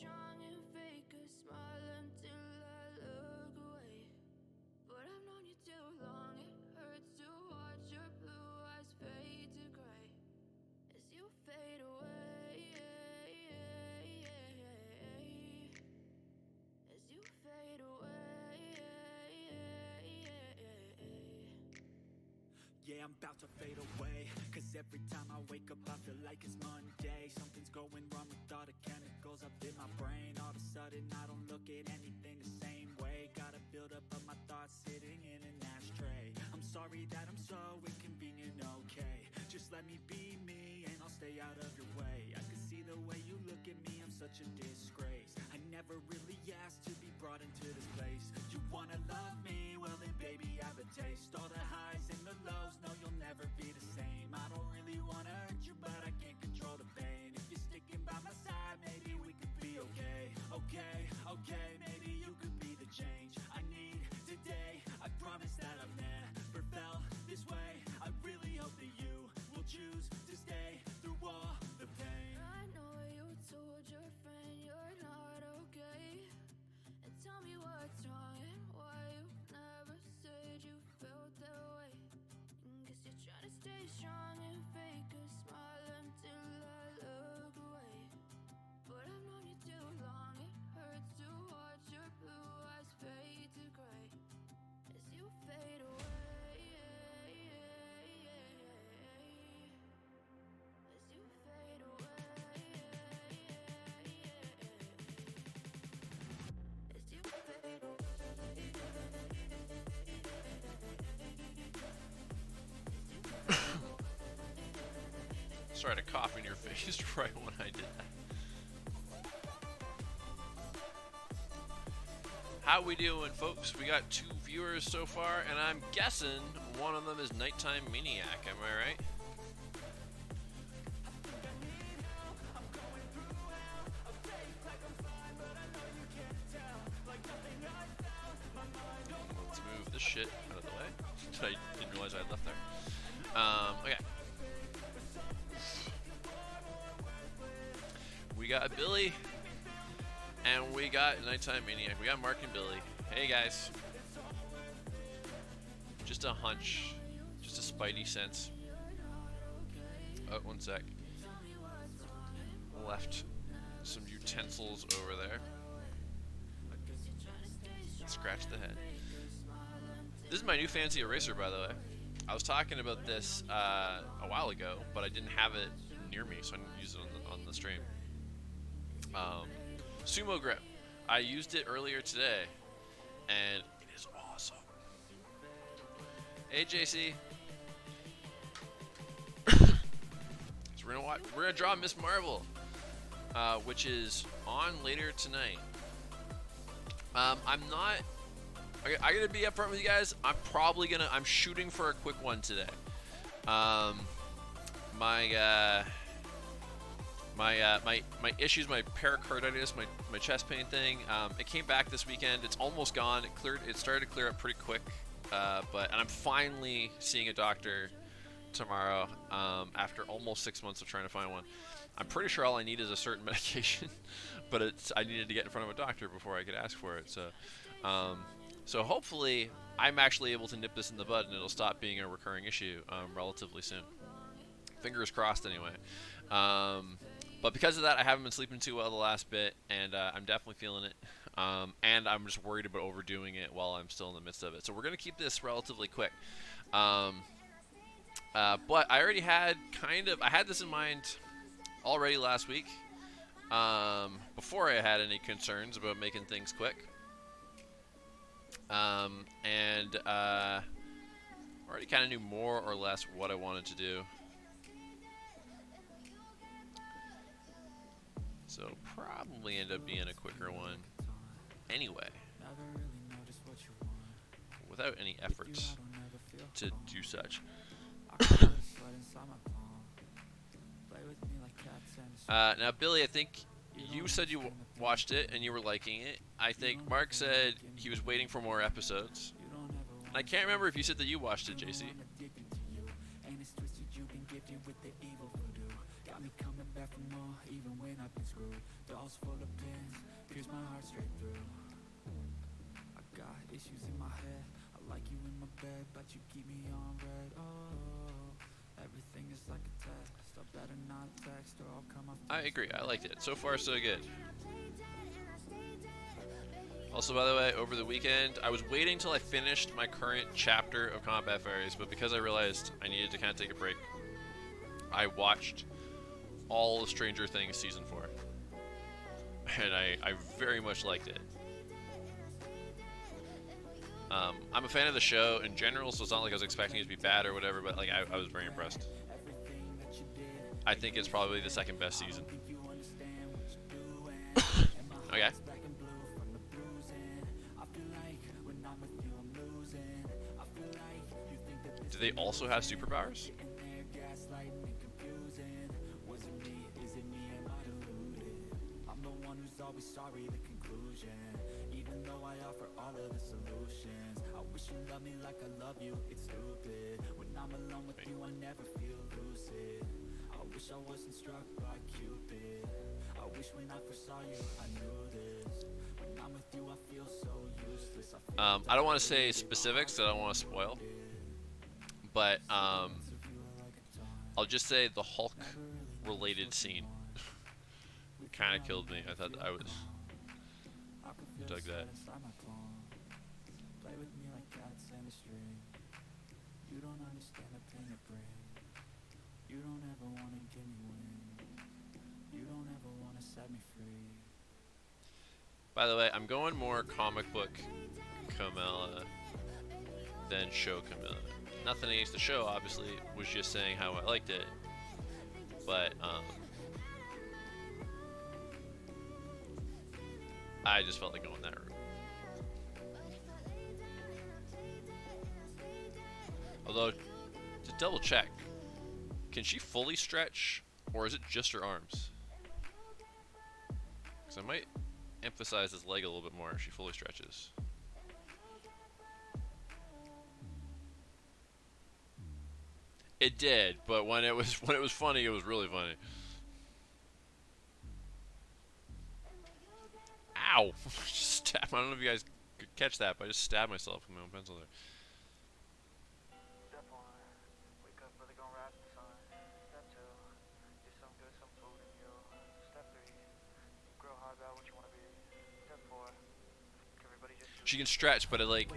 strong and fake a smile until I look away. But I've known you too long, it hurts to watch your blue eyes fade to gray as you fade away. As you fade away. Yeah, I'm about to fade away, cause every time I wake up I feel like it's Monday. Something's going wrong with all the chemicals up in my brain. All of a sudden I don't look at anything the same way. Gotta build up of my thoughts sitting in an ashtray. I'm sorry that I'm so inconvenient, okay. Just let me be me and I'll stay out of your way. I can see the way you look at me, I'm such a disgrace. I never really asked to be brought into this place. You wanna love me? Well then baby I have a taste. All the highs and the lows, no you'll never be the same. I don't really wanna hurt you but I can't control the pain. If you're sticking by my side, maybe we could be okay. Okay, maybe you could be the change I need today. I promise that I've never felt this way. I really hope that you will choose to stay through all the pain. I know you told your friend you're not okay, and tell me what's wrong and why you never said you felt that way. Guess you're trying to stay strong and fake a smile until I look away. But I've known you too long, it hurts to watch your blue eyes fade to gray as you fade away. As you fade away. As you fade away. Sorry to cough in your face right when I did that. How we doing, folks? We got 2 viewers so far, and I'm guessing one of them is Nighttime Maniac. Am I right? Let's move this shit out of the way. I didn't realize I had left there. Okay. We got Billy, and we got Nighttime Maniac. We got Mark and Billy. Hey guys. Just a hunch. Just a spidey sense. Oh, one sec. Left some utensils over there. Scratch the head. This is my new fancy eraser, by the way. I was talking about this a while ago, but I didn't have it near me, so I didn't use it on the stream. Sumo Grip. I used it earlier today, and it is awesome. Hey, JC. So we're gonna draw Miss Marvel, which is on later tonight. I'm not. I gotta be upfront with you guys. I'm shooting for a quick one today. My issues, my pericarditis, my chest pain thing. It came back this weekend. It's almost gone. It started to clear up pretty quick. And I'm finally seeing a doctor tomorrow. After almost 6 months of trying to find one. I'm pretty sure all I need is a certain medication, but I needed to get in front of a doctor before I could ask for it. So hopefully I'm actually able to nip this in the bud and it'll stop being a recurring issue relatively soon. Fingers crossed anyway. But because of that, I haven't been sleeping too well the last bit, and I'm definitely feeling it. And I'm just worried about overdoing it while I'm still in the midst of it. So we're going to keep this relatively quick. But I already had I had this in mind already last week, before I had any concerns about making things quick. Already kind of knew more or less what I wanted to do. So probably end up being a quicker one anyway, without any efforts to do such. Now Billy, I think you said you watched it and you were liking it. I think Mark said he was waiting for more episodes. And I can't remember if you said that you watched it, JC. back for more, even when I've been screwed. Dolls full of pins, pierce my heart straight through. I got issues in my head, I like you in my bed, but you keep me on red. Oh, everything is like a test. I better not text or I'll come off. I agree. I liked it. So far, so good. Also, by the way, over the weekend, I was waiting till I finished my current chapter of Combat Fairies, but because I realized I needed to kind of take a break, I watched all of Stranger Things Season 4. And I very much liked it. I'm a fan of the show in general, so it's not like I was expecting it to be bad or whatever, but like I was very impressed. I think it's probably the second best season. Okay. Do they also have superpowers? Always sorry, the conclusion. Even though I offer all of the solutions, I wish you loved me like I love you. It's stupid. When I'm alone with you, I never feel lucid. I wish I wasn't struck by Cupid. I wish when I first saw you, I knew this. When I'm with you, I feel so useless. I don't want to say specifics, so I don't want to spoil. But I'll just say the Hulk-related scene kind of killed me. I thought I was dug that. Play with me like cats and a string. You don't understand the pain it brings. You don't ever want to give me wings. You don't ever want to set me free. By the way, I'm going more comic book Camilla than show Camilla. Nothing against the show, obviously. Was just saying how I liked it. But I just felt like going that route. Although, to double check, can she fully stretch, or is it just her arms? Because I might emphasize this leg a little bit more if she fully stretches. It did, but when it was funny, it was really funny. Ow! Just stab. I don't know if you guys could catch that, but I just stabbed myself with my own pencil there. Step 1, wake up early, gonna rise in the sun. Step 2, get some good, some food in you. Step 3, grow hard about what you want to be. Step 4, everybody just... She can stretch, but like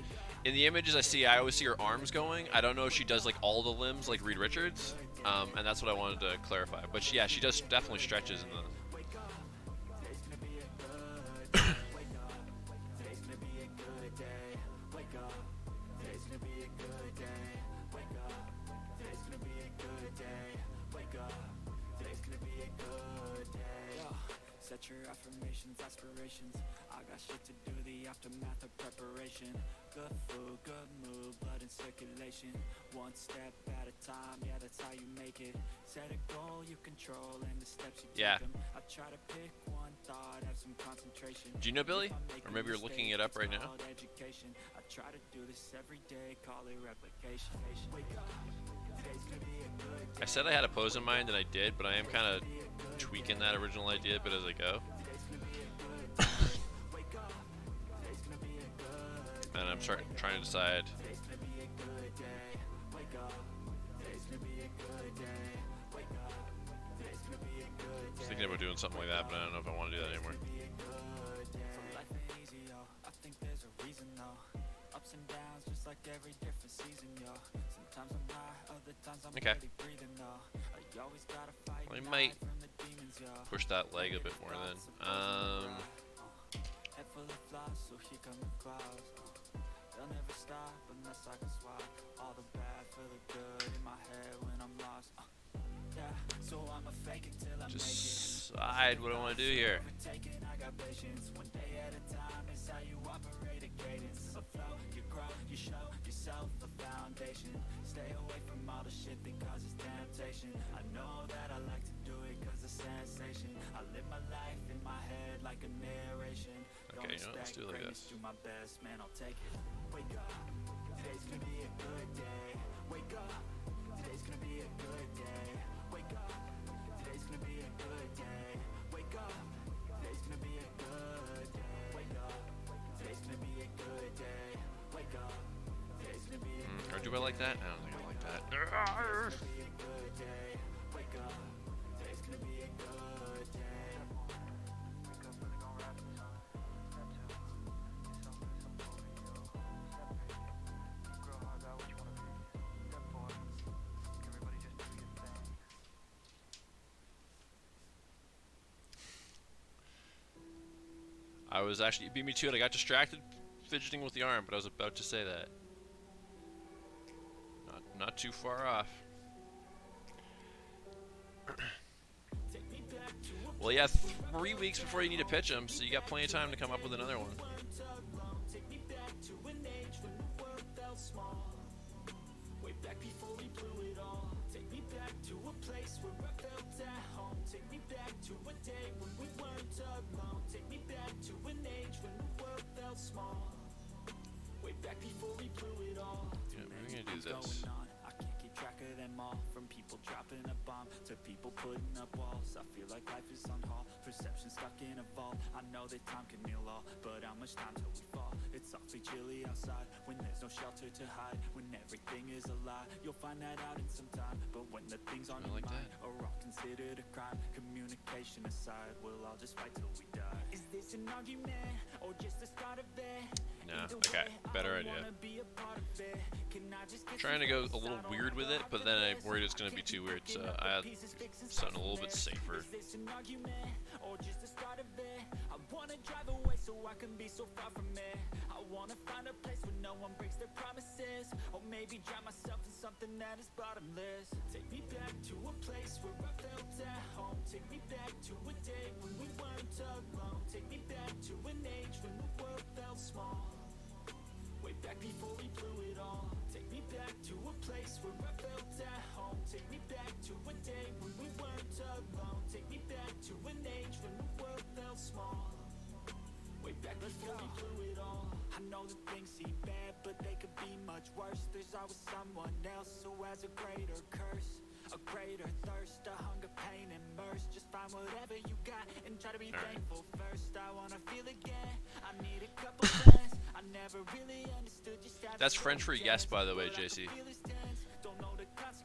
in the images I see, I always see her arms going. I don't know if she does like all the limbs like Reed Richards, and that's what I wanted to clarify. But yeah, she does definitely stretches in the. Set your affirmations, aspirations. I got shit to do, the aftermath of preparation. Good food, good mood, blood in circulation. One step at a time, yeah, that's how you make it. Set a goal you control and the steps you take them. I try to pick one thought, have some concentration. Do you know Billy? Or maybe you're looking it up right now. Education. I try to do this every day, call it replication. Wake up. Today's gonna be a good day. I said I had a pose in mind, and I did, but I am kind of tweaking that original idea a bit as I go. And I'm trying to decide. I was thinking about doing something like that, but I don't know if I want to do that anymore. I think there's a reason though. Ups and downs, just like every different season, yo. Sometimes I'm high, other times I'm barely breathing, though. You always gotta fight. Well, I might push that leg a bit more then. Head full of flies, so here come the clouds. They'll never stop unless I can swap all the bad for the good in my head when I'm lost. Yeah, so I'ma fake it till I just make it. Decide what I want to do here. I got patience. One day at a time is how you operate a cadence. A flow, you grow, you show yourself a foundation. Stay away from all the shit that causes temptation. I know that I like to do it cause of sensation. I live my life in my head like a narration. Okay, you know, let's do it like this. Do my best, man, I'll take it. Wake up, today's gonna be a good day. Wake up, today's gonna be a good day. Wake up, today's gonna be a good day. Wake up, today's gonna be a good day. Wake up, today's gonna be a good day. Wake up, today's gonna be a Or do I like that? I don't think I like that. be a good day. Wake up, today's gonna be a good day. Wake up early, gon' rise with the sun. Step two, get some good, some food in you. Step three, grow hard about what you wanna be. Step four, everybody just do your thing. I was actually, you beat me to it. I got distracted fidgeting with the arm, but I was about to say that. Not too far off. Well, yeah, 3 weeks before you need to pitch them, so you got plenty of time to come up with another one. Yeah, we're gonna do this. I can't keep track of them all. From people dropping a bomb to people putting up walls. I feel like life is on hold, perception stuck in a vault. I know that time can heal all, but how much time till we fall? It's awfully chilly outside when there's no shelter to hide. When everything is a lie, you'll find that out in some time. But when the things on I your like mind that. are all considered a crime, communication aside, we'll all just fight till we die. Is this an argument or just the start of it? Nah, okay, better idea. Trying to go a little weird with it, but then I'm worried it's going to be too weird, so I had something a little bit safer. I wanna drive away so I can be so far from it. I wanna find a place where no one breaks their promises, or maybe drown myself in something that is bottomless. Take me back to a place where I felt at home. Take me back to a day when we weren't alone. Take me back to an age when the world felt small. Way back before we blew it all. Take me back to a place where I felt at home. Take me back to a day when we weren't alone. Take me back to an age when the world felt small. Way back before we blew it all. I know that things seem bad, but they could be much worse. There's always someone else who has a greater curse, a greater thirst, a hunger, pain, and mercy. Just find whatever you got and try to be thankful first. I wanna feel again. I need a couple friends. I never really understood just how That's French for yes, by the way, JC. In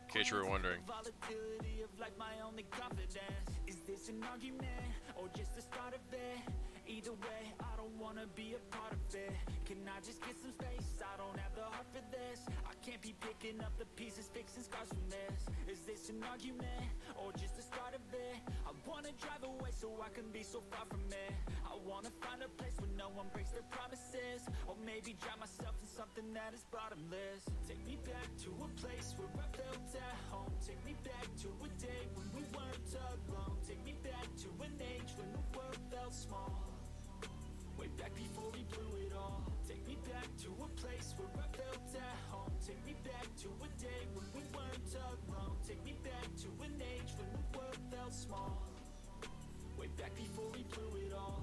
case you were wondering. Volatility of like my only confidence. Is this an argument or just the start of it? Either way, I don't wanna be a part of it. Can I just get some space? I don't have the heart for this. I can't be picking up the pieces, fixing scars from this. Is this an argument or just the start of it? I wanna drive away so I can be so far from it. I wanna find a place where no one breaks their promises, or maybe drown myself in something that is bottomless. Take me back to a place where I felt at home. Take me back to a day when we weren't alone. Take me back to an age when the world felt small. Way back before we blew it all. Take me back to a place where I felt at home. Take me back to a day when we weren't alone. Take me back to an age when the world felt small. Way back before we blew it all.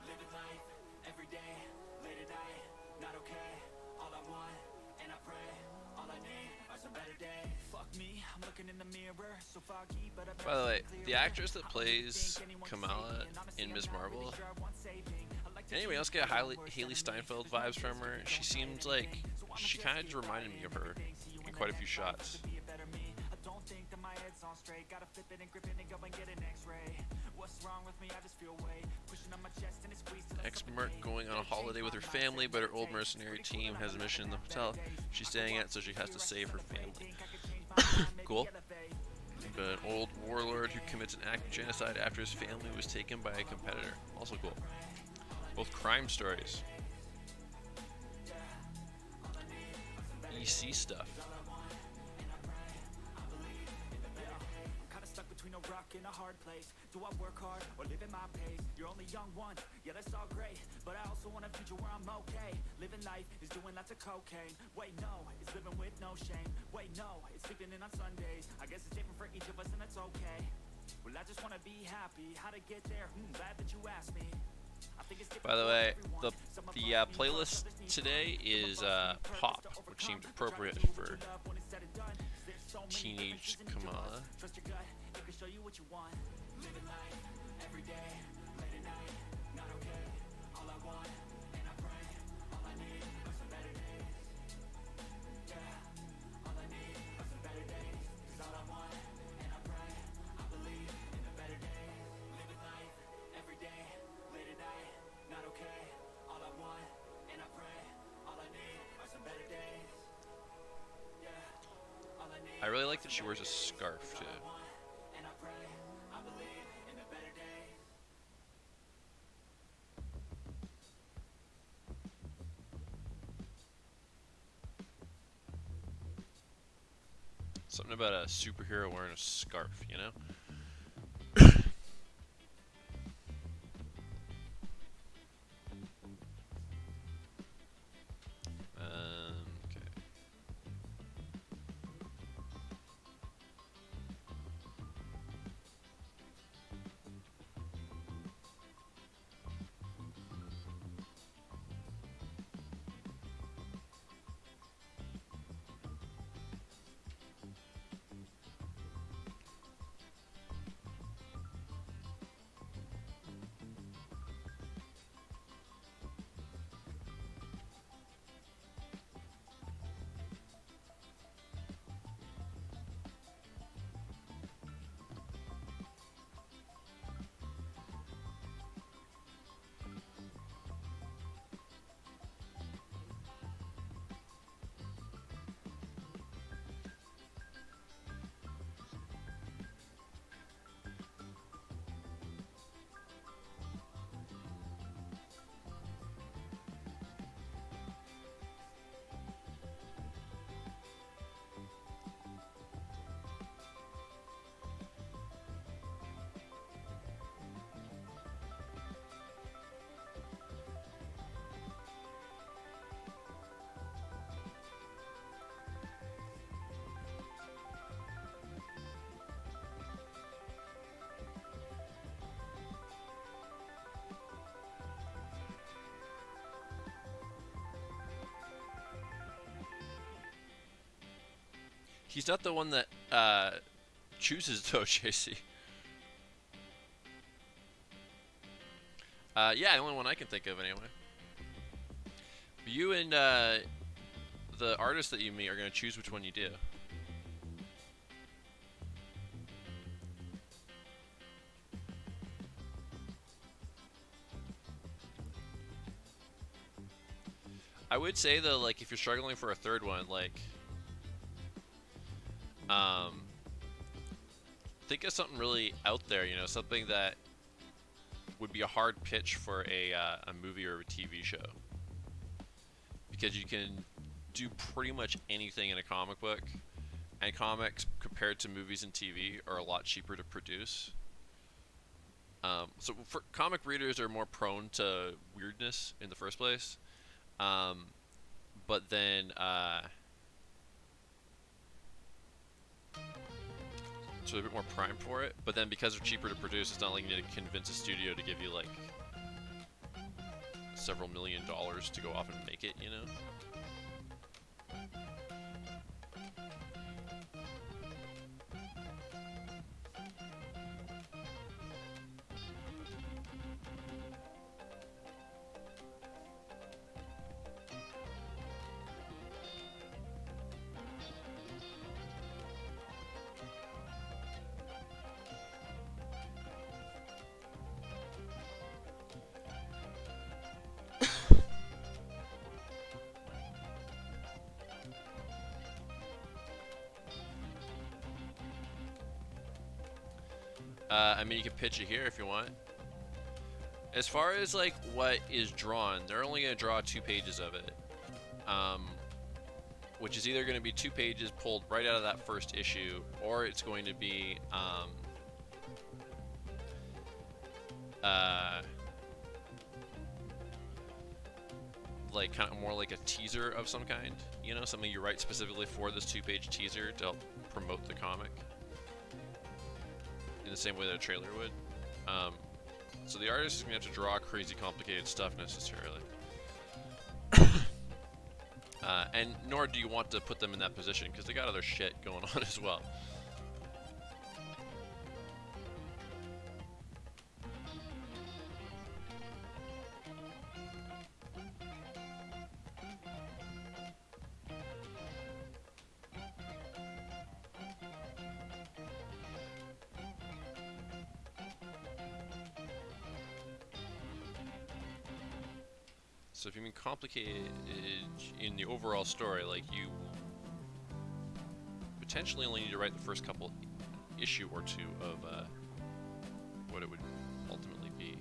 Living life every day, late at night, not okay. All I want, and I pray, all I need are some better days. Fuck me, I'm looking in the mirror, so foggy, but I By the way, the actress that plays Kamala in Ms. Marvel, anybody else get Haley Steinfeld vibes from her? She seems like, she kind of reminded me of her in quite a few shots. Ex-merc going on a holiday with her family, but her old mercenary team has a mission in the hotel she's staying at, so she has to save her family. Cool. But an old warlord who commits an act of genocide after his family was taken by a competitor. Also cool. Both crime stories. EC stuff. Kinda stuck between a rock in a hard place. Do I work hard or live at my pace? You're only young once, yeah, that's all great, but I also want a future where I'm okay. Living life is doing lots of cocaine. Wait, no, it's living with no shame. Wait, no, it's sleeping in on Sundays. I guess it's different for each of us, and that's okay. Well, I just want to be happy. How to get there? Glad that you asked me. I think it's different By the for way, everyone. the Some of the us need playlist purpose, others need today purpose. is Some of us need purpose pop, to which seemed overcome. appropriate Try to do for what you love when it's said and done. There's so many teenage different seasons to Kamala. us. Trust your gut, it can show you what you want. Living life every day, late at night, not okay. All I want, and I pray, all I need are some better days. Yeah, all I need are some better days. 'Cause all I want, and I pray, I believe in the better days. Living life every day, late at night, not okay. All I want, and I pray, all I need are some better days. Yeah, all I need. I really like that she wears a scarf too. And I pray, I believe in the better days. Something about a superhero wearing a scarf, you know? Okay. He's not the one that chooses though, JC. Yeah, the only one I can think of anyway. You and the artist that you meet are gonna choose which one you do. I would say though, like if you're struggling for a third one, like think of something really out there, you know, something that would be a hard pitch for a movie or a TV show. Because you can do pretty much anything in a comic book, and comics compared to movies and TV are a lot cheaper to produce. So for comic readers are more prone to weirdness in the first place, but then so they're a bit more primed for it. But then because they're cheaper to produce, it's not like you need to convince a studio to give you like several $1 million to go off and make it, you know? I mean, you can pitch it here if you want. As far as like what is drawn, they're only going to draw 2 pages of it, which is either going to be 2 pages pulled right out of that first issue, or it's going to be like kind of more like a teaser of some kind, you know, something you write specifically for this 2-page teaser to help promote the comic in the same way that a trailer would. So the artist is going to have to draw crazy complicated stuff necessarily. And nor do you want to put them in that position because they got other shit going on as well. So if you mean complicated in the overall story, like you potentially only need to write the first issue or two of what it would ultimately be.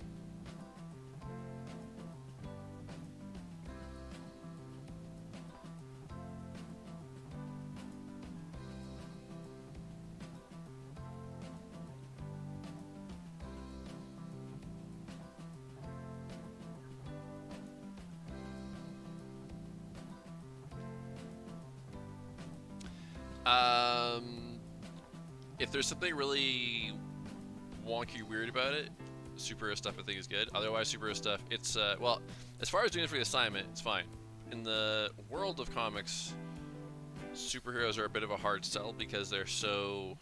If there's something really wonky weird about it, superhero stuff I think is good. Otherwise, superhero stuff, it's well, as far as doing it for the assignment, it's fine. In the world of comics, superheroes are a bit of a hard sell because they're so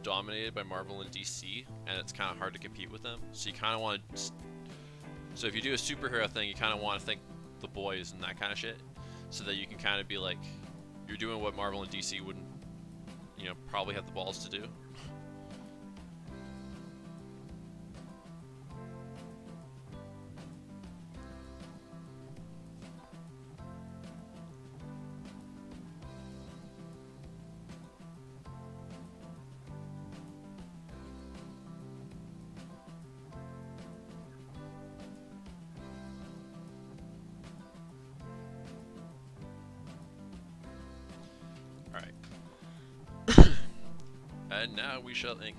dominated by Marvel and DC, and it's kind of hard to compete with them. So you kind of want to. So if you do a superhero thing, you kind of want to think The Boys and that kind of shit, so that you can kind of be like, you're doing what Marvel and DC wouldn't, you know, probably have the balls to do. And now we shall ink.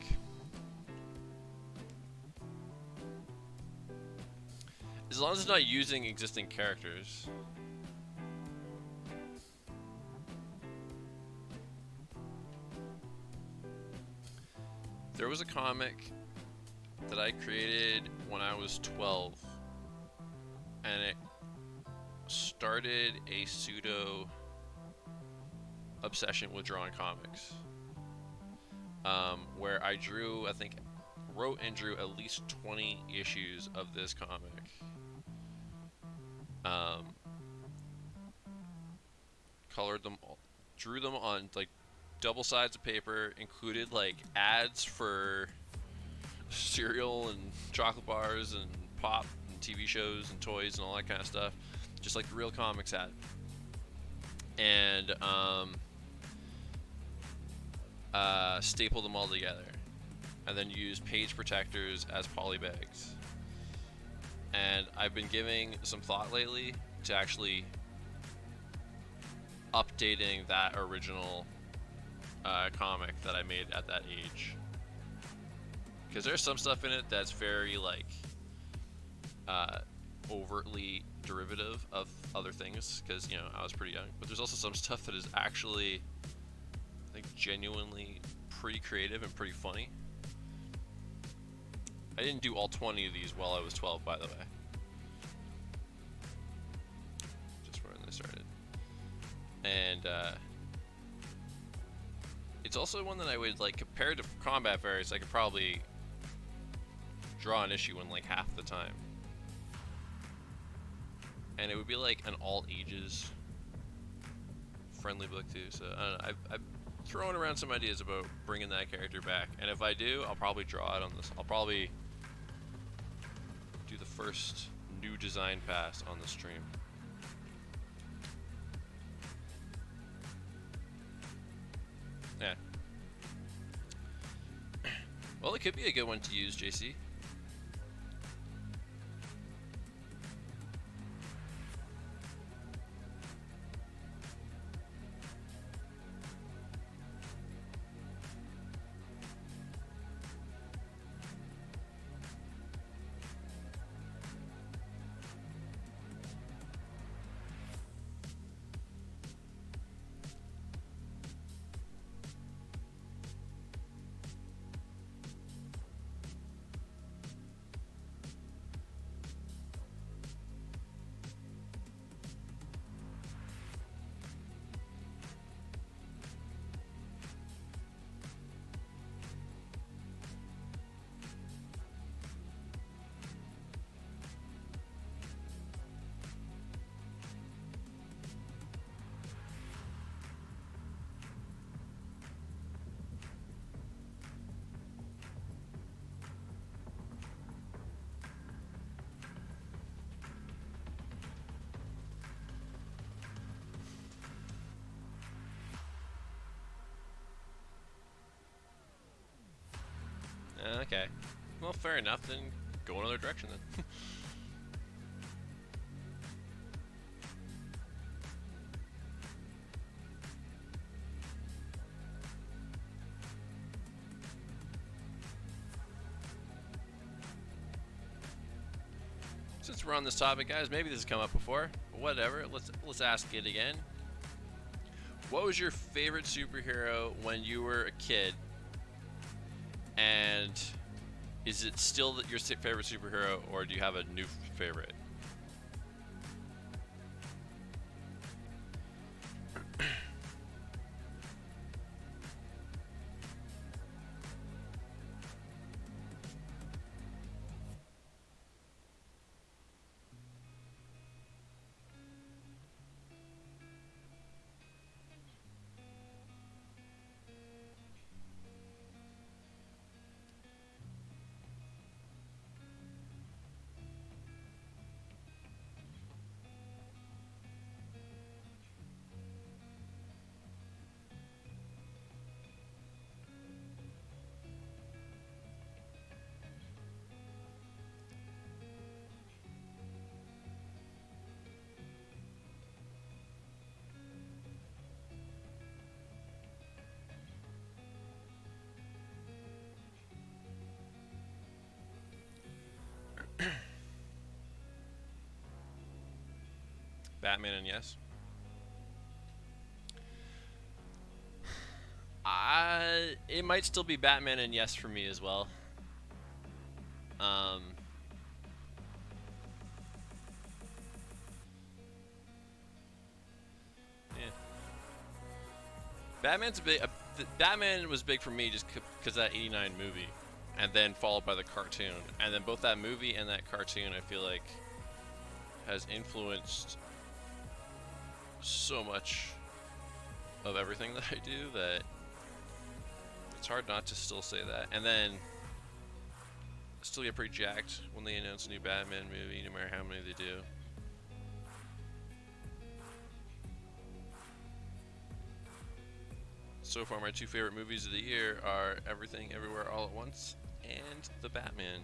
As long as it's not using existing characters. There was a comic that I created when I was 12, and it started a pseudo obsession with drawing comics. Where I wrote and drew at least 20 issues of this comic. Colored them, drew them on like double sides of paper, included like ads for cereal and chocolate bars and pop and TV shows and toys and all that kind of stuff, just like the real comics ad. And staple them all together, and then use page protectors as poly bags. And I've been giving some thought lately to actually updating that original comic that I made at that age, because there's some stuff in it that's very like overtly derivative of other things, because you know I was pretty young, but there's also some stuff that is actually like genuinely pretty creative and pretty funny. I didn't do all 20 of these while I was 12, by the way. Just when they started. And it's also one that I would like, compared to Combat Fairies, I could probably draw an issue in like half the time. And it would be like an all ages friendly book too. So I've throwing around some ideas about bringing that character back, and if I do, I'll probably draw it on this. I'll probably do the first new design pass on the stream. Yeah. Well, it could be a good one to use, JC. Okay. Well, fair enough. Then go another direction then. Since we're on this topic, guys, maybe this has come up before. But whatever. Let's ask it again. What was your favorite superhero when you were a kid? And is it still your favorite superhero, or do you have a new favorite? Batman and yes. It might still be Batman and yes for me as well. Yeah. Batman was big for me just because that '89 movie, and then followed by the cartoon, and then both that movie and that cartoon I feel like has influenced so much of everything that I do that it's hard not to still say that. And then still get pretty jacked when they announce a new Batman movie, no matter how many they do. So far, my two favorite movies of the year are Everything Everywhere All at Once and The Batman.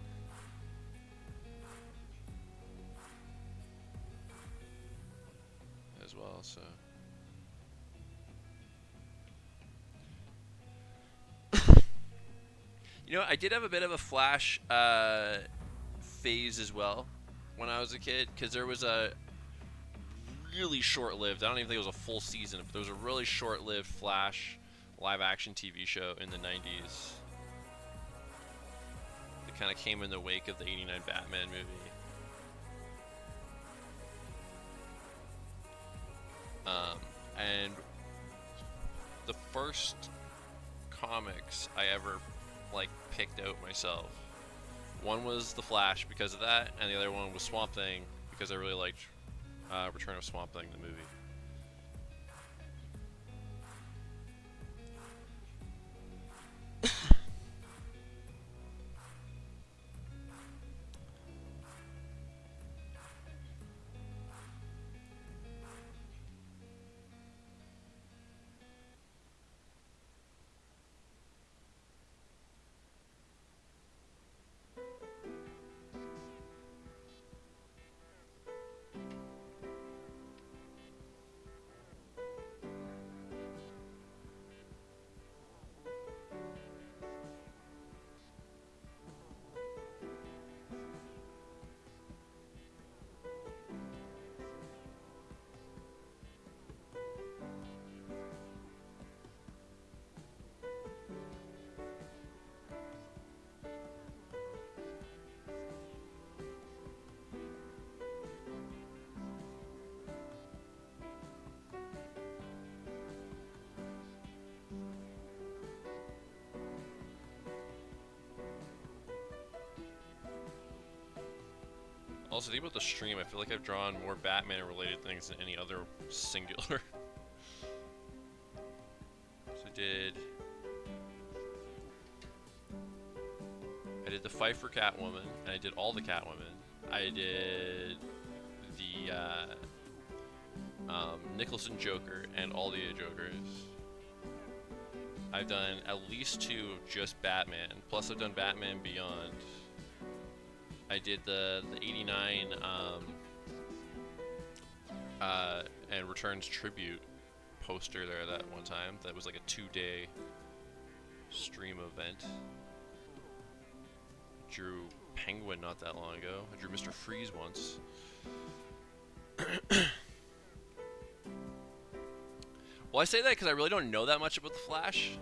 As well, so you know, I did have a bit of a Flash phase as well when I was a kid, because there was a really short-lived, I don't even think it was a full season, but there was a really short-lived Flash live-action TV show in the 90s that kind of came in the wake of the '89 Batman movie. And the first comics I ever picked out myself, one was The Flash because of that, and the other one was Swamp Thing because I really liked Return of Swamp Thing, the movie. Also, think about the stream. I feel like I've drawn more Batman-related things than any other singular. So I did the fight for Catwoman, and I did all the Catwoman. I did the Nicholson Joker and all the Jokers. I've done at least 2 of just Batman. Plus I've done Batman Beyond. I did the 89 and Returns tribute poster there that one time. That was like a 2-day stream event. Drew Penguin not that long ago. I drew Mr. Freeze once. Well, I say that because I really don't know that much about the Flash.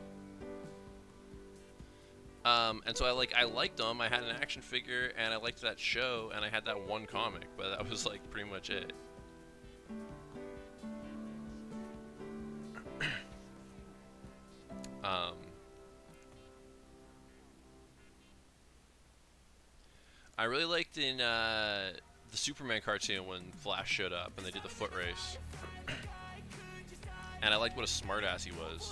And so I liked them. I had an action figure, and I liked that show, and I had that one comic, but that was like pretty much it. I really liked in the Superman cartoon when Flash showed up and they did the foot race. And I liked what a smartass he was.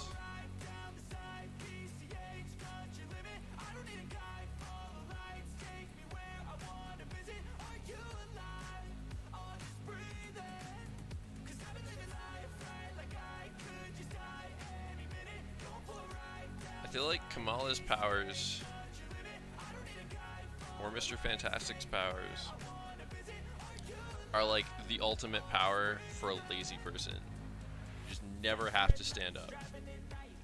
I feel like Kamala's powers, or Mr. Fantastic's powers, are like the ultimate power for a lazy person. You just never have to stand up.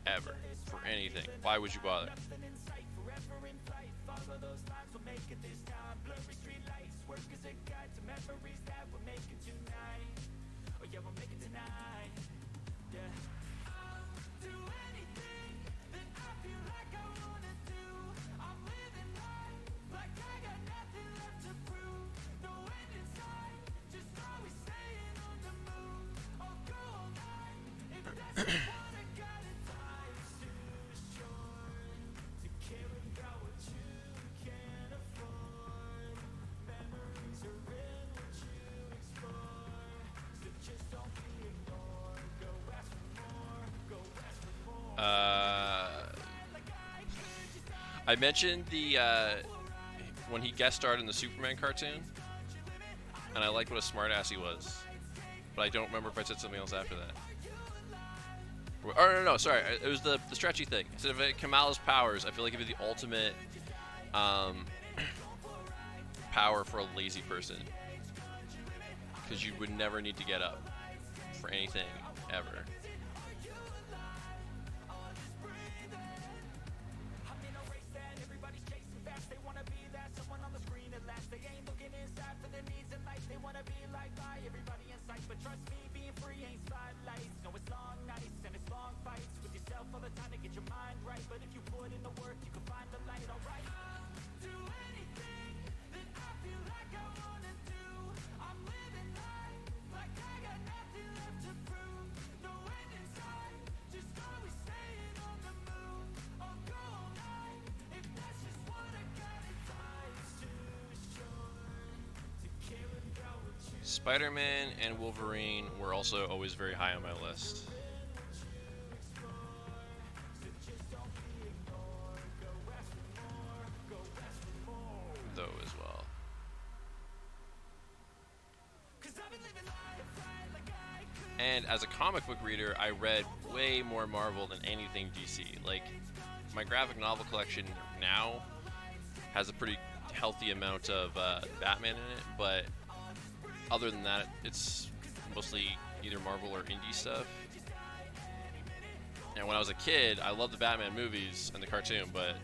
Ever. For anything. Why would you bother? I mentioned the when he guest starred in the Superman cartoon, and I liked what a smartass he was, but I don't remember if I said something else after that. Or no, sorry, it was the stretchy thing. Instead of Kamala's powers, I feel like it'd be the ultimate power for a lazy person, because you would never need to get up for anything ever. Spider-Man and Wolverine were also always very high on my list. Though as well. And as a comic book reader, I read way more Marvel than anything DC. Like, my graphic novel collection now has a pretty healthy amount of Batman in it, but other than that, it's mostly either Marvel or indie stuff. And when I was a kid, I loved the Batman movies and the cartoon, but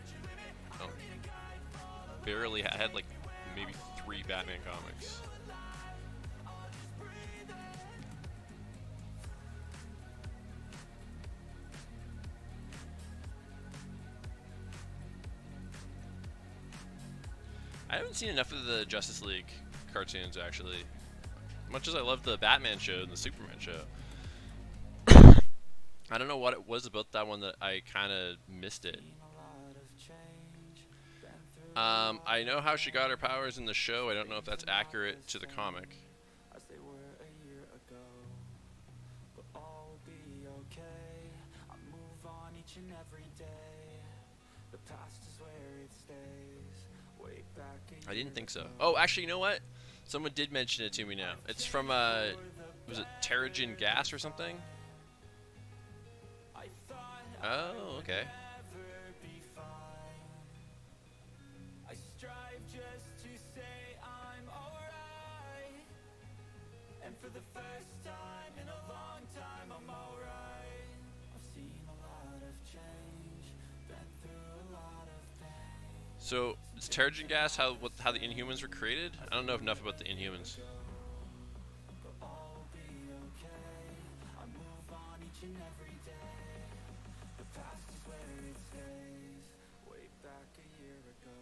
barely had like maybe 3 Batman comics. I haven't seen enough of the Justice League cartoons, actually. Much as I love the Batman show and the Superman show. I don't know what it was about that one that I kind of missed it. I know how she got her powers in the show. I don't know if that's accurate to the comic. I didn't think so. Oh, actually, you know what? Someone did mention it to me now. It's from, was it Terrigen Gas or something? Oh, okay. I strive just to say I'm alright. And for the first time in a long time, I'm alright. I've seen a lot of change, been through a lot of pain. So, is Terrigen gas how the Inhumans were created? I don't know enough about the Inhumans. But I'll be okay. I move on each and every day. The past is where it stays. Way back a year ago.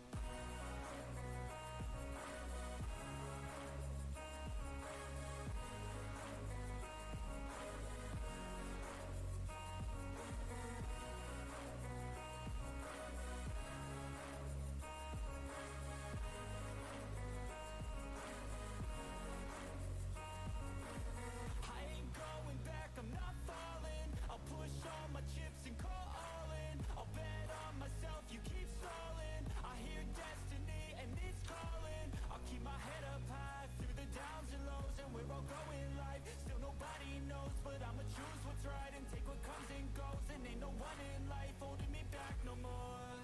I ain't going back, I'm not falling. I'll push all my chips and call all in. I'll bet on myself, you keep stalling. I hear destiny and it's calling. I'll keep my head up high through the downs and lows, and we're all going live. Still nobody knows, but I'ma choose what's right and take what comes and goes. And ain't no one in life holding me back no more.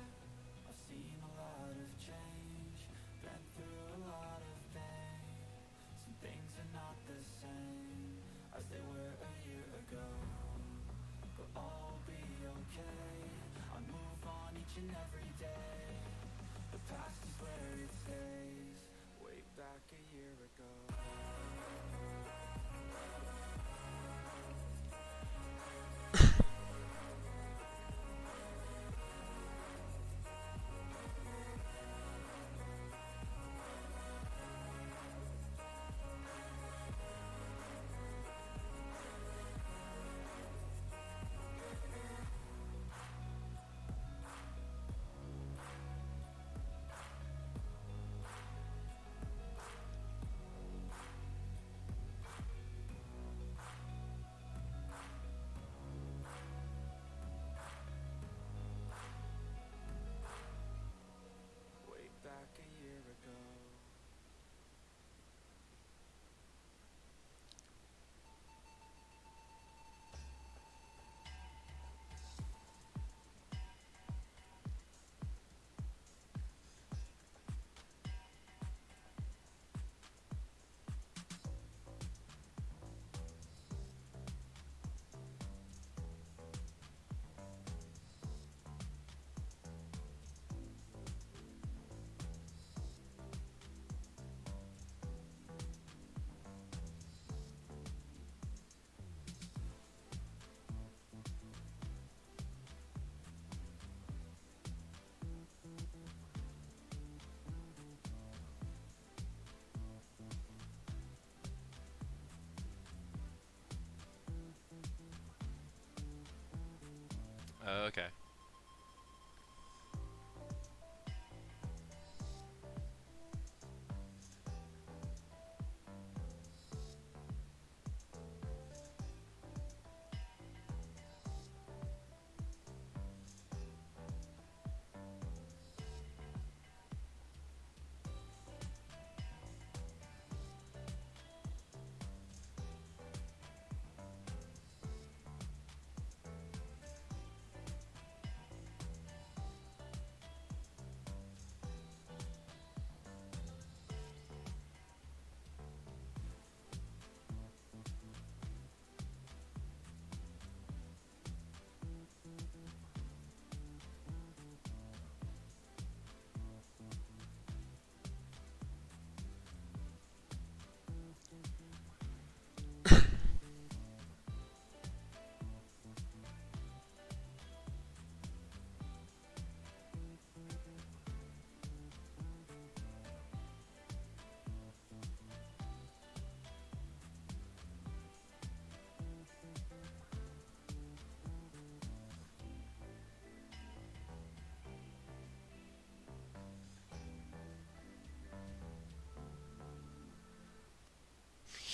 I've seen a lot of change, been through a lot of pain. Some things are not the same as they were a year ago. But I'll be okay. I move on each and every day. The past is where it stays. Way back a year ago. Way back a year ago. Okay.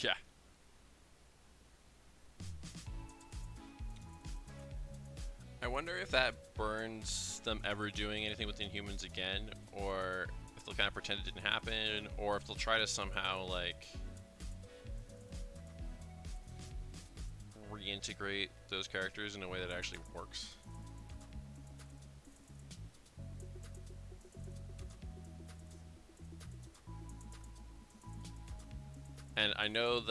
Yeah. I wonder if that burns them ever doing anything with Inhumans again, or if they'll kind of pretend it didn't happen, or if they'll try to somehow, like, reintegrate those characters in a way that actually works. and I know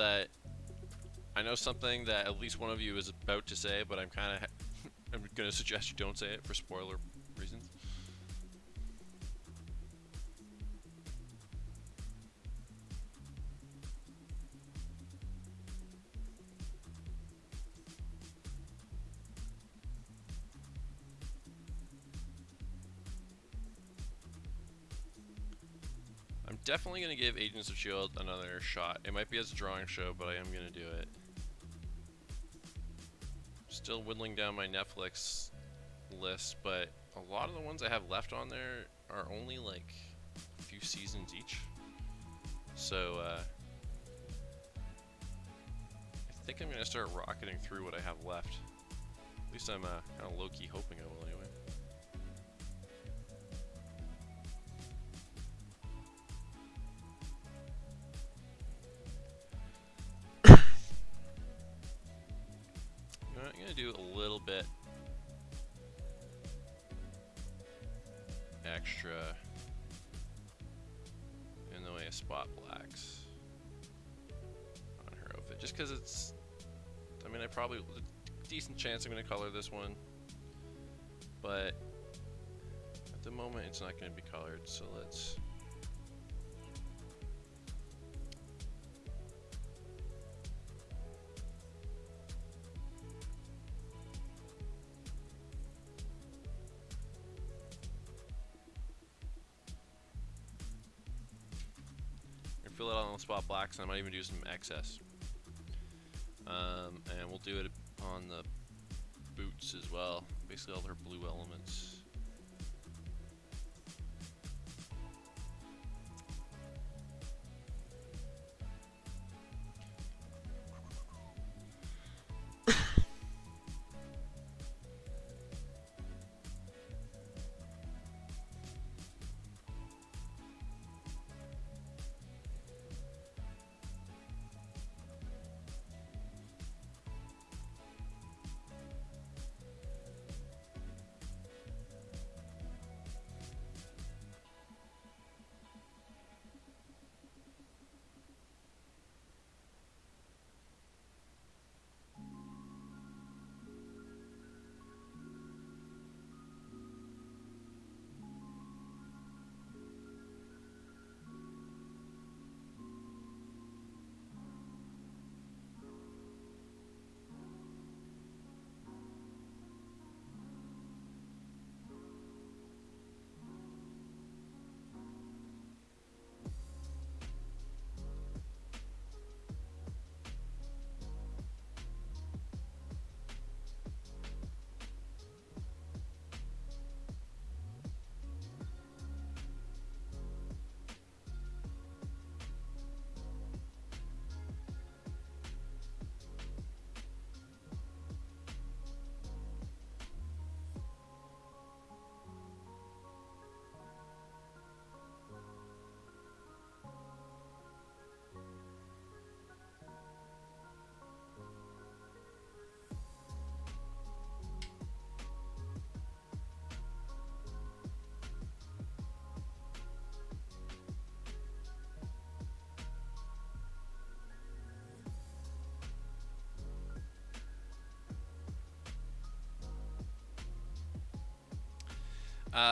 something that at least one of you is about to say, but I'm kind of I'm gonna suggest you don't say it for spoiler reasons. I'm definitely gonna give Agents of S.H.I.E.L.D. another shot. It might be as a drawing show, but I am gonna do it. Still whittling down my Netflix list, but a lot of the ones I have left on there are only like a few seasons each. So I think I'm gonna start rocketing through what I have left. At least I'm kind of low-key hoping I will anyway. I'm gonna do a little bit extra in the way of spot blacks on her outfit, just because it's, I mean, I probably, a decent chance I'm gonna color this one, but at the moment it's not gonna be colored, so let's fill it out on the spot blacks, and I might even do some excess. And we'll do it on the boots as well, basically all their blue elements.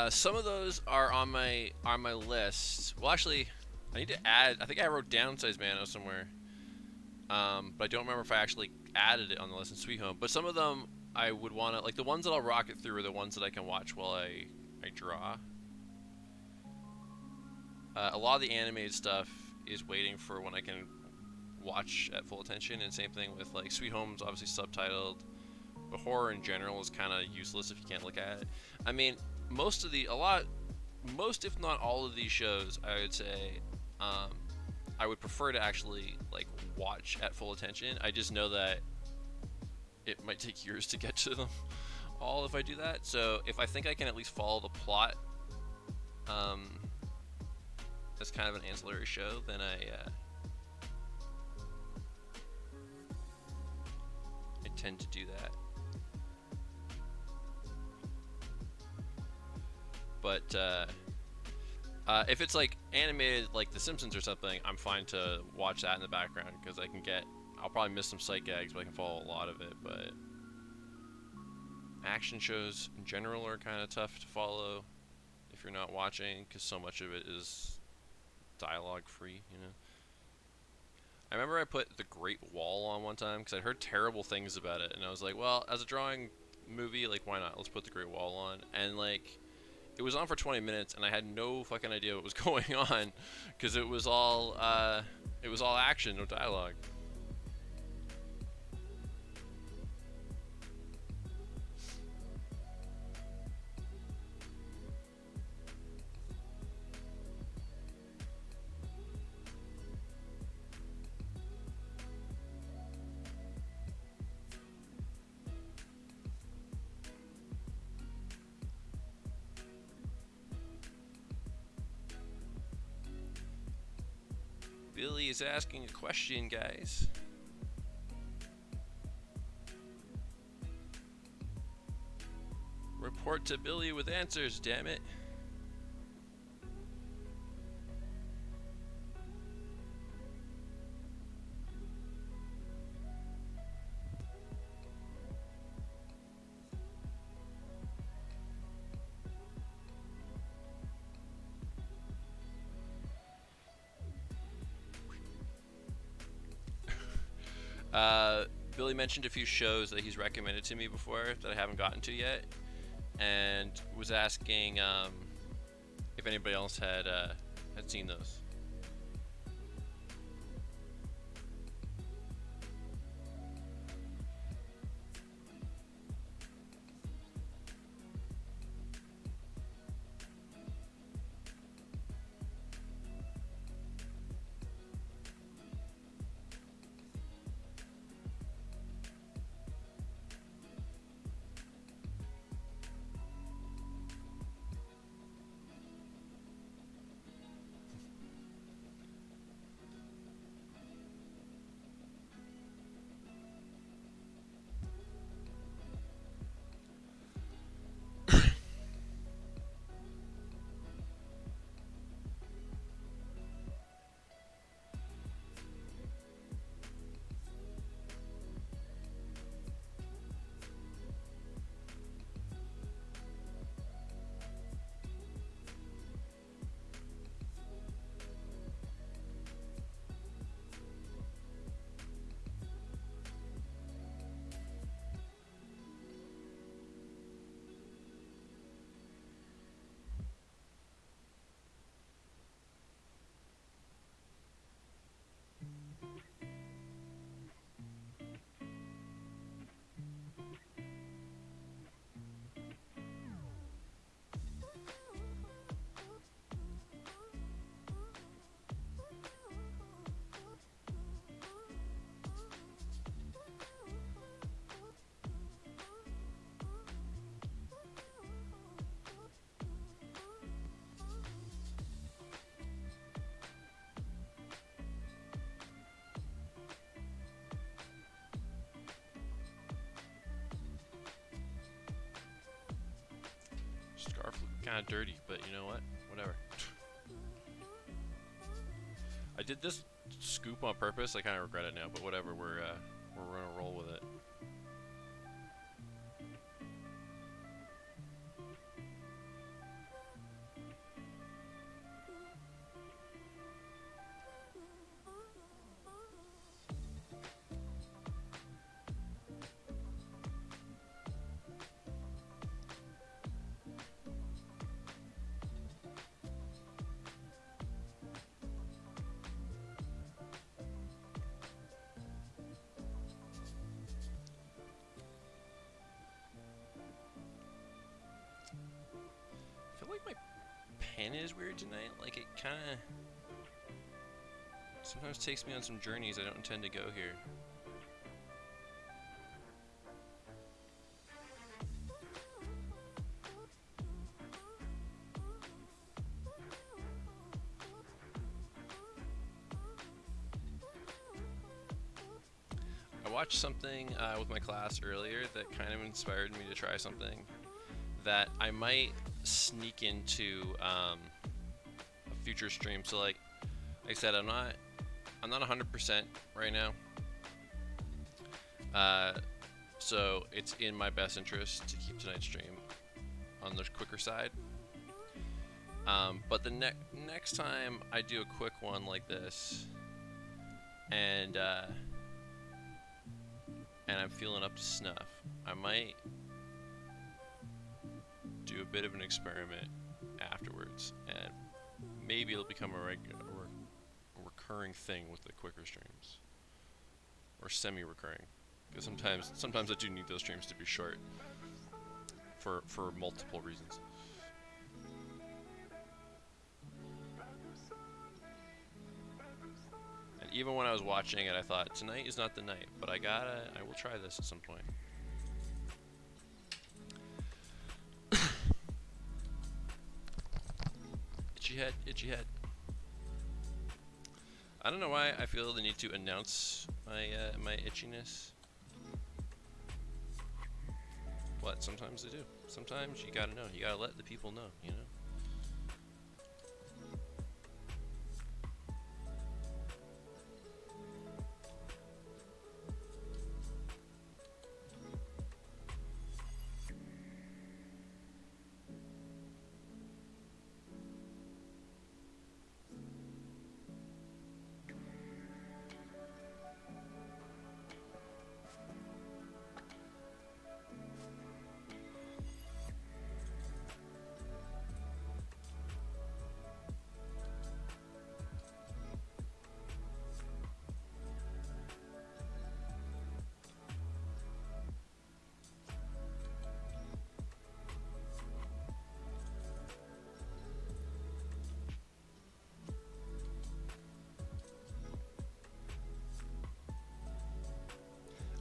Some of those are on my list. Well, actually, I need to add. I think I wrote Downsize Mano somewhere, but I don't remember if I actually added it on the list in Sweet Home. But some of them I would want to, like the ones that I'll rocket through are the ones that I can watch while I draw. A lot of the animated stuff is waiting for when I can watch at full attention, and same thing with like Sweet Home's obviously subtitled, but horror in general is kind of useless if you can't look at it. I mean, most if not all of these shows, I would say, I would prefer to actually like watch at full attention. I just know that it might take years to get to them all if I do that. So if I think I can at least follow the plot, as kind of an ancillary show, then I tend to do that. But If it's like animated, like The Simpsons or something, I'm fine to watch that in the background because I'll probably miss some sight gags, but I can follow a lot of it. But action shows in general are kind of tough to follow if you're not watching because so much of it is dialogue free, you know. I remember I put The Great Wall on one time because I'd heard terrible things about it, and I was like, well, as a drawing movie, like, why not? Let's put The Great Wall on. And like, it was on for 20 minutes, and I had no fucking idea what was going on because it was all action, no dialogue. Billy is asking a question, guys. Report to Billy with answers, damn it. Billy mentioned a few shows that he's recommended to me before that I haven't gotten to yet, and was asking if anybody else had seen those. Scarf looked kind of dirty, but you know what? Whatever. I did this scoop on purpose. I kind of regret it now, but whatever. We're gonna roll with it. I feel like my pen is weird tonight. Like, it kind of sometimes takes me on some journeys I don't intend to go here. I watched something with my class earlier that kind of inspired me to try something that I might sneak into future streams. So like I said, I'm not 100% right now. So it's in my best interest to keep tonight's stream on the quicker side. But the next time I do a quick one like this, and I'm feeling up to snuff, I might do a bit of an experiment afterwards, and maybe it'll become a recurring thing with the quicker streams, or semi-recurring, because sometimes I do need those streams to be short for multiple reasons. And even when I was watching it, I thought tonight is not the night, but I will try this at some point. Itchy head. I don't know why I feel the need to announce my itchiness. But sometimes I do. Sometimes you gotta know. You gotta let the people know, you know?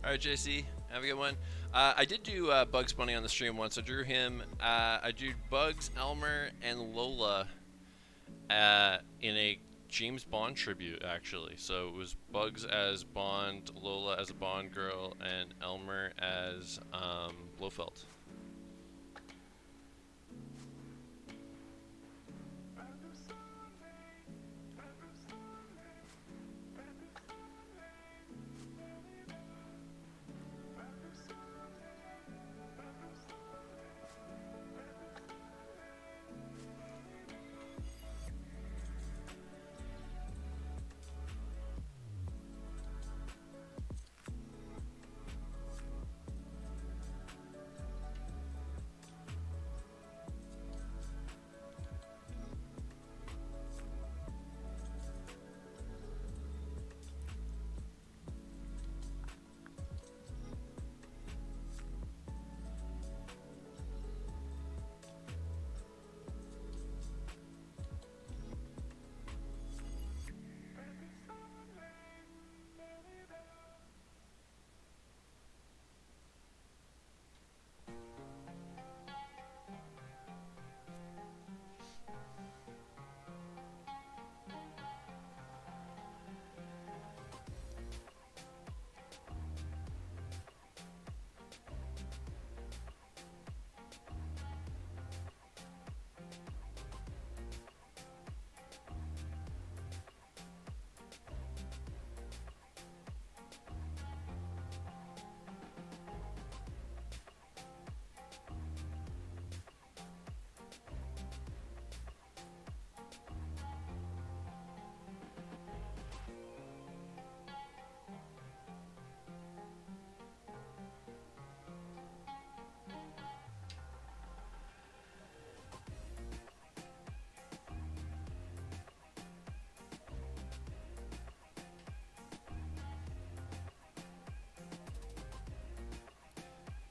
Alright, JC, have a good one. I did do Bugs Bunny on the stream once. I drew him. I drew Bugs, Elmer, and Lola in a James Bond tribute, actually. So it was Bugs as Bond, Lola as a Bond girl, and Elmer as Blofeld.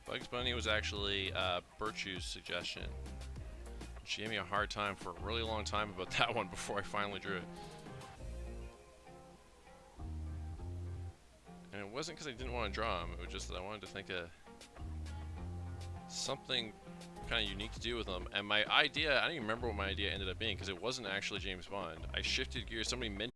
Bugs Bunny was actually Birchu's suggestion. She gave me a hard time for a really long time about that one before I finally drew it. And it wasn't because I didn't want to draw him, it was just that I wanted to think of something kind of unique to do with them. And my idea, I don't even remember what my idea ended up being because it wasn't actually James Bond. I shifted gears, somebody mentioned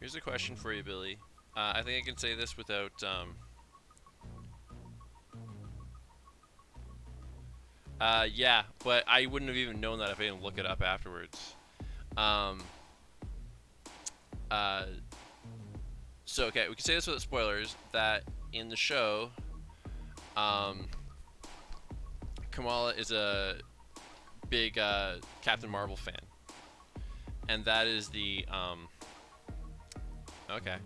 Here's a question for you, Billy. I think I can say this without. Yeah, but I wouldn't have even known that if I didn't look it up afterwards. Um, uh, so okay, we can say this without spoilers. That in the show, Kamala is a big Captain Marvel fan, and that is the okay.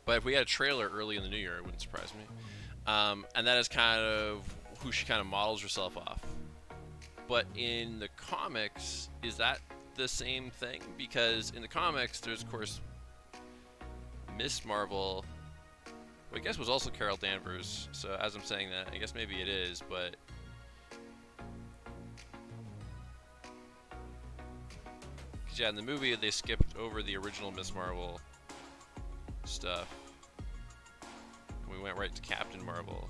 But if we had a trailer early in the new year, it wouldn't surprise me. And that is kind of who she kind of models herself off. But in the comics, is that the same thing? Because in the comics, there's of course Miss Marvel, who I guess was also Carol Danvers. So as I'm saying that, I guess maybe it is, but because yeah, in the movie they skipped over the original Miss Marvel stuff. We went right to Captain Marvel.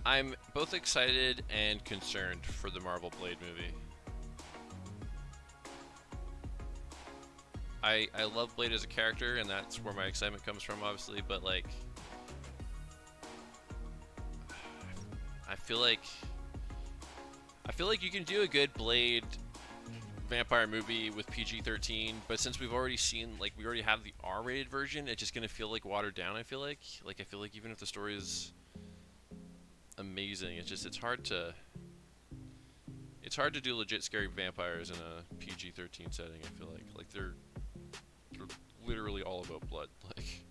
I'm both excited and concerned for the Marvel Blade movie. I love Blade as a character, and that's where my excitement comes from, obviously, but like I feel like you can do a good Blade vampire movie with PG-13, but since we've already seen, like, we already have the R-rated version, it's just gonna feel like watered down. I feel like even if the story is amazing, it's hard to do legit scary vampires in a PG-13 setting. I feel like they're literally all about blood. Like,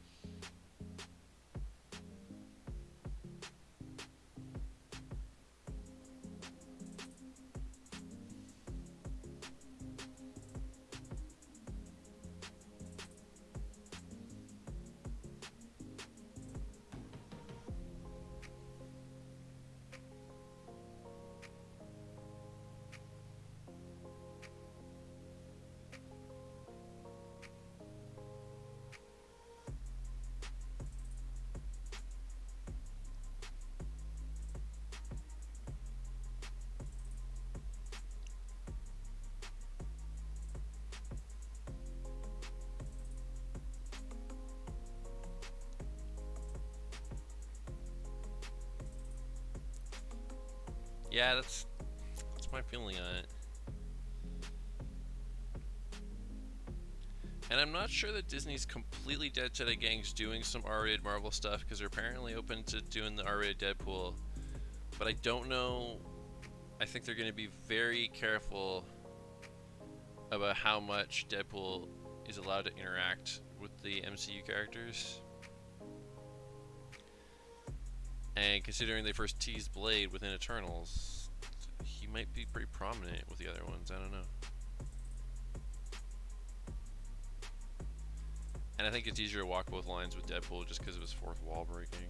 yeah, that's my feeling on it. And I'm not sure that Disney's completely dead set against doing some R-rated Marvel stuff, because they're apparently open to doing the R-rated Deadpool. But I don't know. I think they're going to be very careful about how much Deadpool is allowed to interact with the MCU characters. And considering they first teased Blade within Eternals, he might be pretty prominent with the other ones. I don't know. And I think it's easier to walk both lines with Deadpool just because of his fourth wall breaking.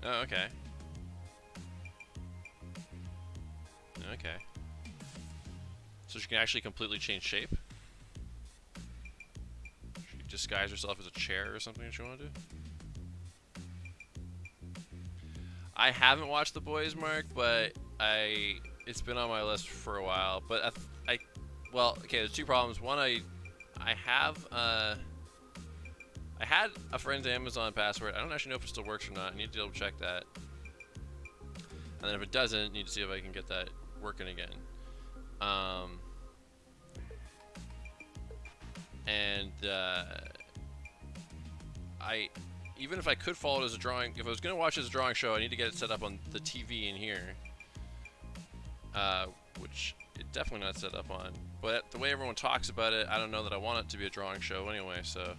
Oh, okay. Okay. So she can actually completely change shape? She can disguise herself as a chair or something if she want to do? I haven't watched The Boys, Mark, but it's been on my list for a while. But well, okay, there's two problems. One, I had a friend's Amazon password. I don't actually know if it still works or not. I need to double check that. And then if it doesn't, I need to see if I can get that working again. Even if I could follow it as a drawing, if I was going to watch it as a drawing show, I need to get it set up on the TV in here. Which it's definitely not set up on. But the way everyone talks about it, I don't know that I want it to be a drawing show anyway, so.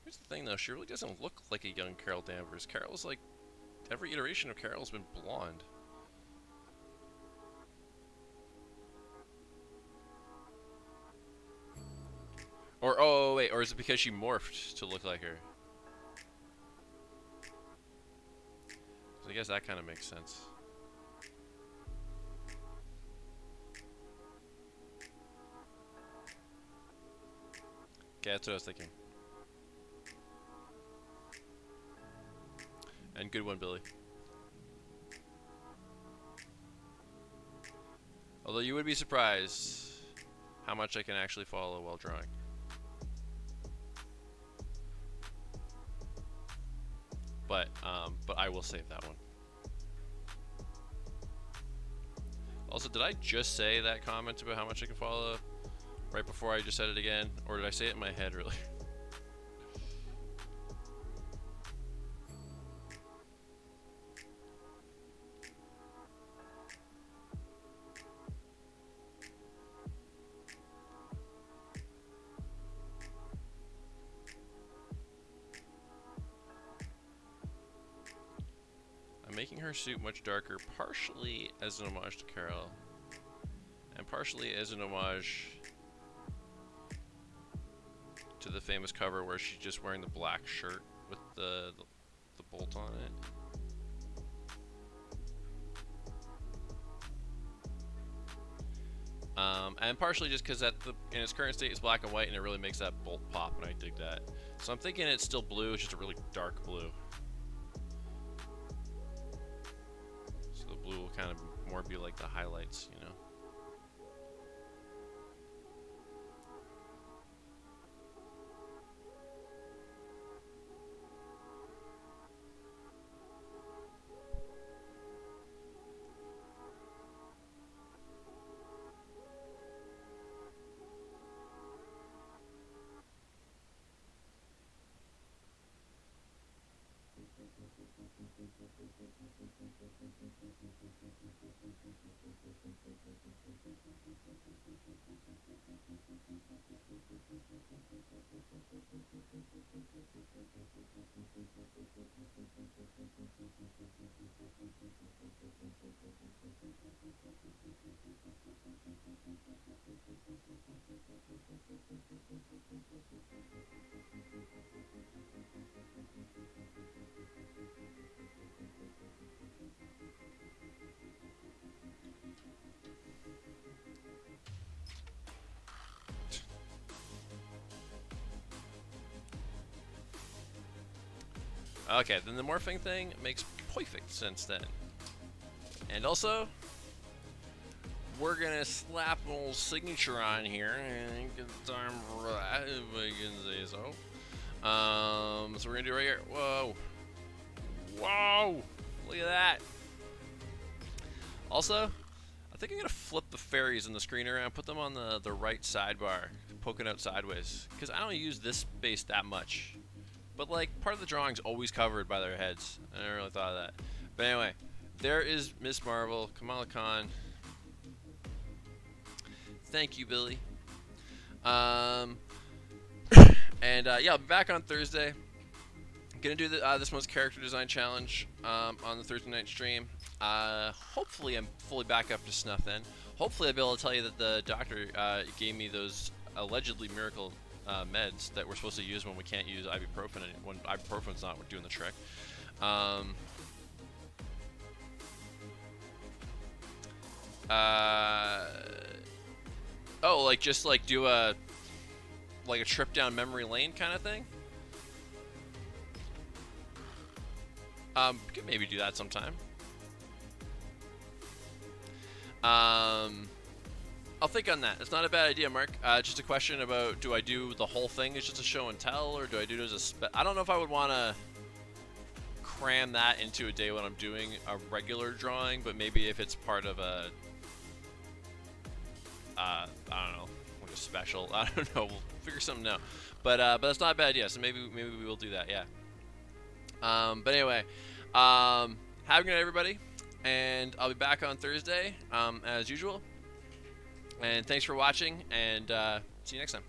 Here's the thing though, she really doesn't look like a young Carol Danvers. Carol's like, every iteration of Carol's been blonde. Or, oh wait, or is it because she morphed to look like her? So I guess that kind of makes sense. Okay, that's what I was thinking. And good one, Billy. Although you would be surprised how much I can actually follow while drawing. But I will save that one. Also, did I just say that comment about how much I can follow right before I just said it again? Or did I say it in my head, really? Making her suit much darker, partially as an homage to Carol, and partially as an homage to the famous cover where she's just wearing the black shirt with the bolt on it. And partially just because in its current state it's black and white, and it really makes that bolt pop, and I dig that. So I'm thinking it's still blue, it's just a really dark blue. Blue will kind of more be like the highlights, you know. Okay, then the morphing thing makes perfect sense then. And also, we're gonna slap an old signature on here. I think it's time for that, if I can say so. So we're gonna do it right here. Whoa. Whoa! Look at that. Also, I think I'm gonna flip the fairies in the screen around, put them on the right sidebar, poking out sideways. Because I don't use this space that much. But like, part of the drawing's always covered by their heads. I never really thought of that. But anyway, there is Miss Marvel, Kamala Khan. Thank you, Billy. And yeah, I'll be back on Thursday. Gonna do this month's character design challenge on the Thursday night stream. Hopefully I'm fully back up to snuff then. Hopefully I'll be able to tell you that the doctor gave me those allegedly miracle meds that we're supposed to use when we can't use ibuprofen, when ibuprofen's not doing the trick. Oh, like just like do a trip down memory lane kind of thing. Could maybe do that sometime. I'll think on that. It's not a bad idea, Mark. Just a question about, do I do the whole thing as just a show and tell, or do I do it as a I don't know if I would want to cram that into a day when I'm doing a regular drawing, but maybe if it's part of a, I don't know, like a special. I don't know. We'll figure something out. But that's not a bad idea. So maybe we will do that. Yeah. But anyway, have a good night, everybody, and I'll be back on Thursday as usual. And thanks for watching, and see you next time.